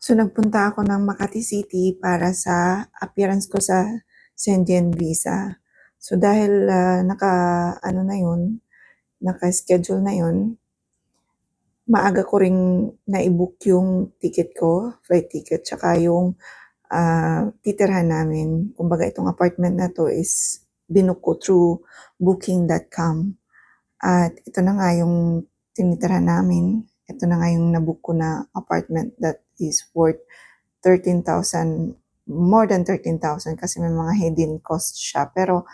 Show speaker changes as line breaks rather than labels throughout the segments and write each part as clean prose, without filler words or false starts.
So, nagpunta ako ng Makati City para sa appearance ko sa Schengen visa. So, dahil naka-ano na yun, naka-schedule na yun, maaga ko ring na-book yung ticket ko, flight ticket, tsaka yung titirhan namin. Kumbaga, itong apartment na to is binook ko through booking.com. At ito na nga yung tinitirhan namin. Ito na nga yung nabook ko na apartment that is worth 13,000, more than 13,000 kasi may mga hidden cost siya. Pero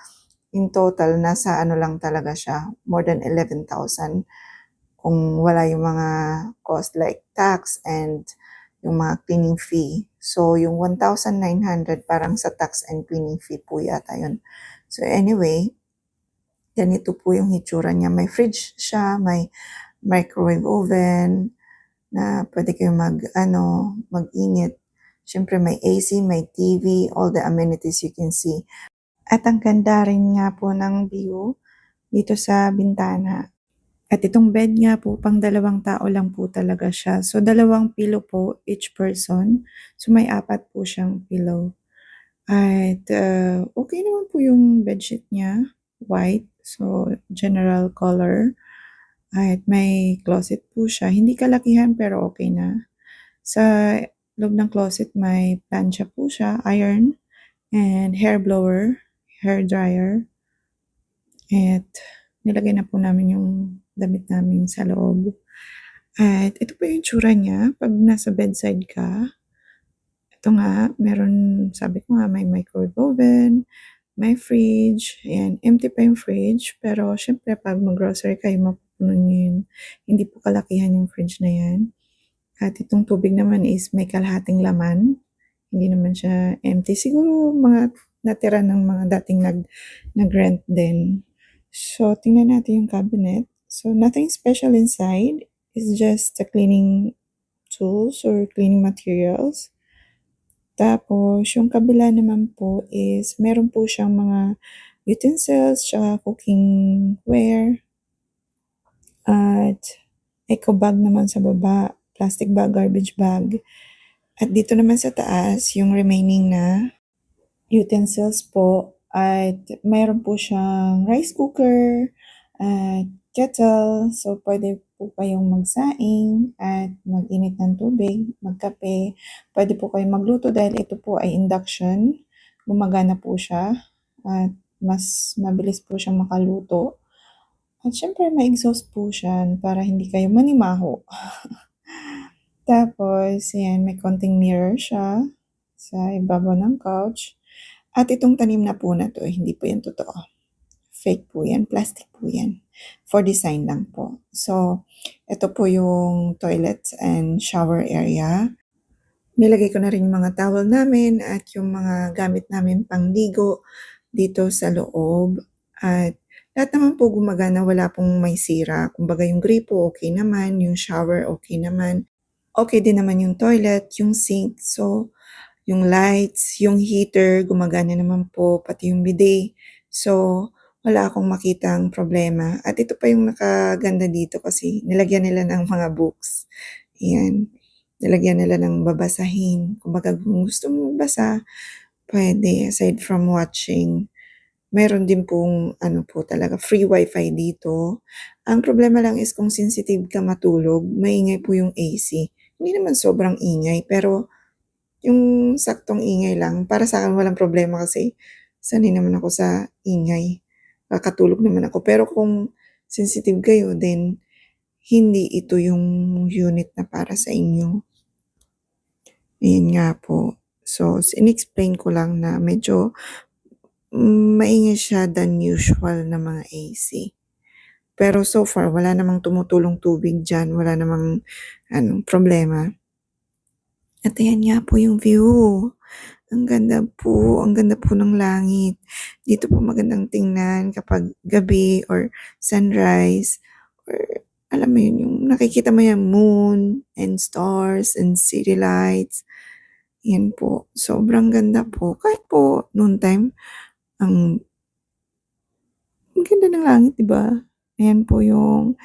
in total, nasa ano lang talaga siya, more than 11,000 kung wala yung mga cost like tax and yung mga cleaning fee. So, yung 1,900 parang sa tax and cleaning fee po yata yun. So, anyway, ganito po yung hitsura niya. May fridge siya, may microwave oven na pwede kayong mag-init. Siyempre may AC, may TV, all the amenities you can see. At ang ganda rin nga po ng view dito sa bintana. At itong bed nga po, pang 2 tao lang po talaga siya. So, 2 pillow po each person. So, may 4 po siyang pillow. At okay naman po yung bedsheet niya, white. So, general color. At may closet po siya. Hindi kalakihan pero okay na. Sa loob ng closet may plancha po siya, iron, and hair blower, hair dryer. At nilagay na po namin yung damit namin sa loob. At ito po yung tsura niya pag nasa bedside ka. Ito nga, meron, sabi ko nga, may microwave oven, may fridge, ayan, empty pa yung fridge, pero syempre pag mag-grocery kayo, mapupuno nyo yun. Hindi po kalakihan yung fridge na yan. At itong tubig naman is may kalahating laman. Hindi naman siya empty. Siguro mga natira ng mga dating nag-rent din. So, tingnan natin yung cabinet. So, nothing special inside. It's just the cleaning tools or cleaning materials. Tapos, yung kabila naman po is meron po siyang mga utensils, tsaka cookingware. At eco bag naman sa baba, plastic bag, garbage bag. At dito naman sa taas, yung remaining na utensils po. At mayroon po siyang rice cooker at kettle. So, pwede po kayong magsaing at mag-init ng tubig, magkape. Pwede po kayong magluto dahil ito po ay induction. Gumagana po siya at mas mabilis po siyang makaluto. At syempre, may exhaust po siya para hindi kayo manimaho. Tapos, yan, may konting mirror siya sa ibabaw ng couch. At itong tanim na po na to, hindi po yan totoo. Fake po yan, plastic po yan. For design lang po. So, ito po yung toilet and shower area. Nilagay ko na rin yung mga towel namin at yung mga gamit namin pangligo dito sa loob. At lahat naman po gumagana, wala pong may sira. Kumbaga yung gripo okay naman, yung shower okay naman. Okay din naman yung toilet, yung sink. So, yung lights, yung heater, gumagana naman po, pati yung bidet. So, wala akong makitang problema. At ito pa yung nakaganda dito kasi nilagyan nila ng mga books. Ayan. Nilagyan nila ng babasahin. Kumbaga, kung gusto mo magbasa, pwede. Aside from watching, meron din pong ano po talaga, free wifi dito. Ang problema lang is kung sensitive ka matulog, maingay po yung AC. Hindi naman sobrang ingay, pero yung saktong ingay lang. Para sa akin walang problema kasi sanay naman ako sa ingay. Kakatulog naman ako. Pero kung sensitive kayo, then hindi ito yung unit na para sa inyo. Ayan nga po. So, in-explain ko lang na medyo maingay siya than usual na mga AC. Pero so far, wala namang tumutulong tubig dyan. Wala namang problema. At ayan nga po yung view. Ang ganda po ng langit. Dito po magandang tingnan kapag gabi or sunrise or alam mo yun, yung nakikita mo yung moon and stars and city lights. Yan po. Sobrang ganda po. Kahit po noon time, ang ganda ng langit, di ba? Ayan po yung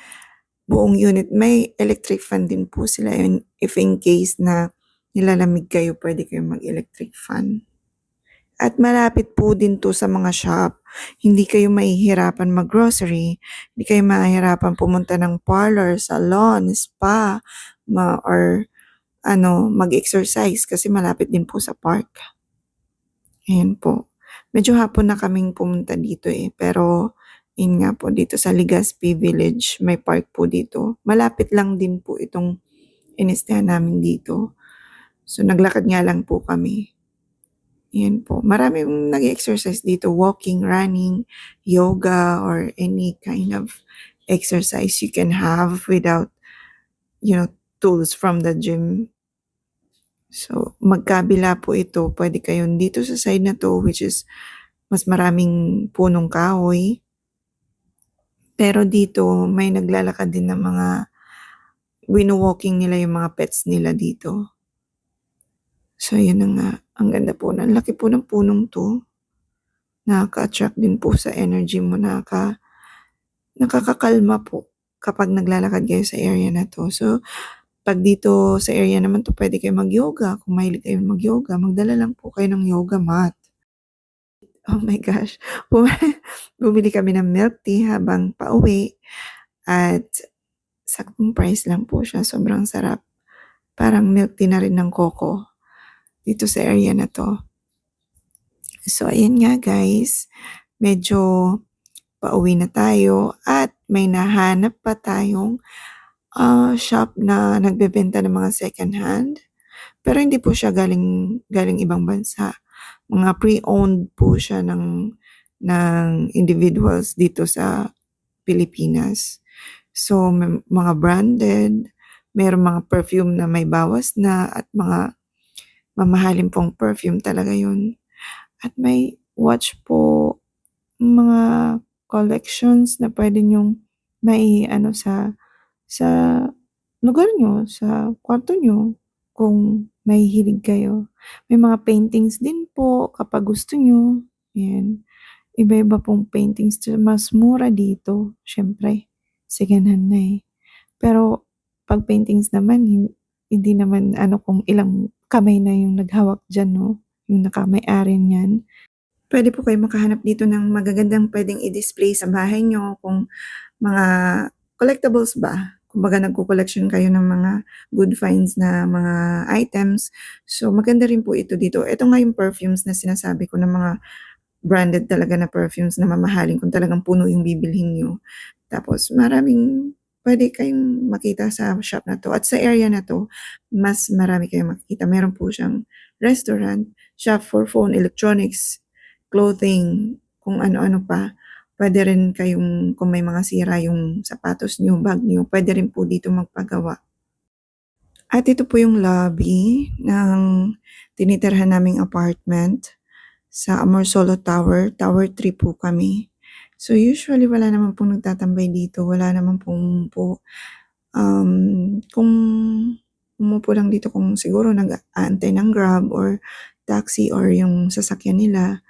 buong unit. May electric fan din po sila yun if in case na nilalamig kayo, pwede kayong mag-electric fan. At malapit po din 'to sa mga shop. Hindi kayo mahihirapan mag-grocery, hindi kayo mahihirapan pumunta ng parlor, salon, spa, or mag-exercise kasi malapit din po sa park. Ayan po. Medyo hapon na kaming pumunta dito, pero yun nga po dito sa Legazpi Village may park po dito. Malapit lang din po itong inistehan namin dito. So naglakad nga lang po kami. Yan po. Maraming nag-exercise dito, walking, running, yoga, or any kind of exercise you can have without, tools from the gym. So, magkabila po ito. Pwede kayong dito sa side na to, which is mas maraming punong kahoy. Pero dito, may naglalakad din ng mga wino-walking nila yung mga pets nila dito. So, yun na nga. Ang ganda po. Ang laki po ng punong to. Nakaka-attract din po sa energy mo. Nakakakalma po kapag naglalakad kayo sa area na to. So, pag dito sa area naman to, pwede kayo mag-yoga. Kung mahilig kayo mag-yoga, magdala lang po kayo ng yoga mat. Oh my gosh. Bumili kami ng milk tea habang pauwi. At saktong price lang po siya. Sobrang sarap. Parang milk tea na rin ng coco dito sa area na to. So, ayan nga guys. Medyo pauwi na tayo at may nahanap pa tayong shop na nagbebenta ng mga second hand. Pero hindi po siya galing ibang bansa. Mga pre-owned po siya ng individuals dito sa Pilipinas. So, may mga branded, mayroong mga perfume na may bawas na at mga mamahalin pong perfume talaga yun. At may watch po, mga collections na pwede nyong sa lugar nyo, sa kwarto nyo, kung may hilig kayo. May mga paintings din po kapag gusto nyo. Yan. Iba-iba pong paintings. Mas mura dito, syempre. Second hand na. Pero pag paintings naman, hindi naman kung ilang kamay na yung naghawak dyan, no? Yung nakamay-ari niyan. Pwede po kayo makahanap dito ng magagandang pwedeng i-display sa bahay nyo kung mga collectibles ba. Kumbaga nagko-collection kayo ng mga good finds na mga items. So maganda rin po ito dito. Ito nga yung perfumes na sinasabi ko ng mga branded talaga na perfumes na mamahalin kung talagang puno yung bibilhin nyo. Tapos maraming pwede kayong makita sa shop na to. At sa area na to, mas marami kayong makikita. Meron po siyang restaurant, shop for phone, electronics, clothing, kung ano-ano pa. Pwede rin kayong, kung may mga sira yung sapatos nyo, bag nyo, pwede rin po dito magpagawa. At ito po yung lobby ng tinitirhan naming apartment sa Amorsolo Tower. Tower 3 po kami. So usually wala naman pong nagtatambay dito. Wala naman pong kung umupo lang dito kung siguro nag-aantay ng Grab or taxi or yung sasakyan nila.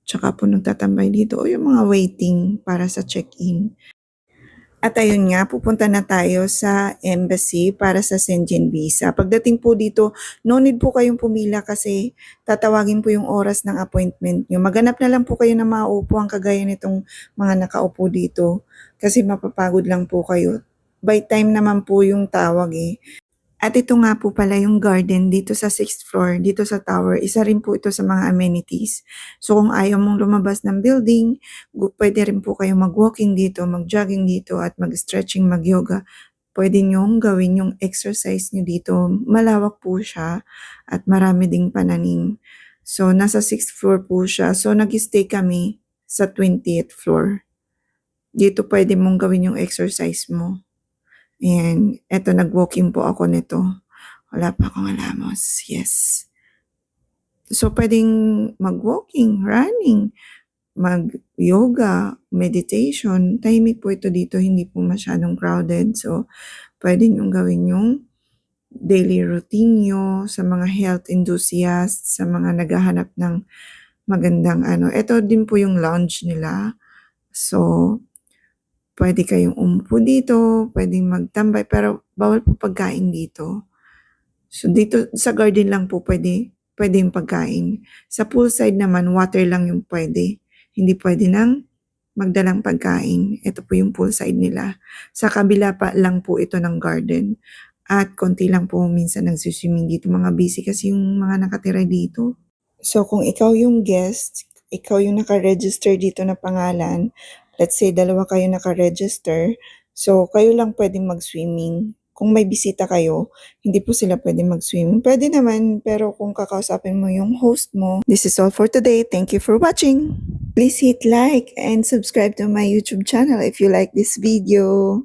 Tsaka po nagtatambay dito o yung mga waiting para sa check-in. At ayun nga, pupunta na tayo sa embassy para sa Schengen visa. Pagdating po dito, no need po kayong pumila kasi tatawagin po yung oras ng appointment nyo. Maghanap na lang po kayo ng mauupuan kagaya nitong mga nakaupo dito kasi mapapagod lang po kayo. By time naman po yung tawag At ito nga po pala yung garden dito sa 6th floor, dito sa tower. Isa rin po ito sa mga amenities. So kung ayaw mong lumabas ng building, pwede rin po kayo mag-walking dito, mag-jogging dito, at mag-stretching, mag-yoga. Pwede nyong gawin yung exercise nyo dito. Malawak po siya at marami ding pananim. So nasa 6th floor po siya. So nag-stay kami sa 20th floor. Dito pwede mong gawin yung exercise mo. Ayan, eto nag-walking po ako nito. Wala pa akong alamos. Yes. So, pwedeng mag-walking, running, mag-yoga, meditation. Tahimik po ito dito, hindi po masyadong crowded. So, pwede nyo gawin yung daily routine nyo sa mga health enthusiasts, sa mga naghahanap ng magandang Ito din po yung lounge nila. So, pwede kayong umupo dito, pwedeng magtambay, pero bawal po pagkain dito. So dito sa garden lang po pwede yung pagkain. Sa poolside naman, water lang yung pwede. Hindi pwede ng magdalang pagkain. Ito po yung poolside nila. Sa kabila pa lang po ito ng garden. At konti lang po minsan nagsiswimming dito. Mga busy kasi yung mga nakatira dito. So kung ikaw yung guest, ikaw yung naka-register dito na pangalan, let's say dalawa kayo naka-register, so kayo lang pwedeng mag-swimming. Kung may bisita kayo, hindi po sila pwedeng mag-swimming. Pwede naman, pero kung kakausapin mo yung host mo. This is all for today. Thank you for watching. Please hit like and subscribe to my YouTube channel if you like this video.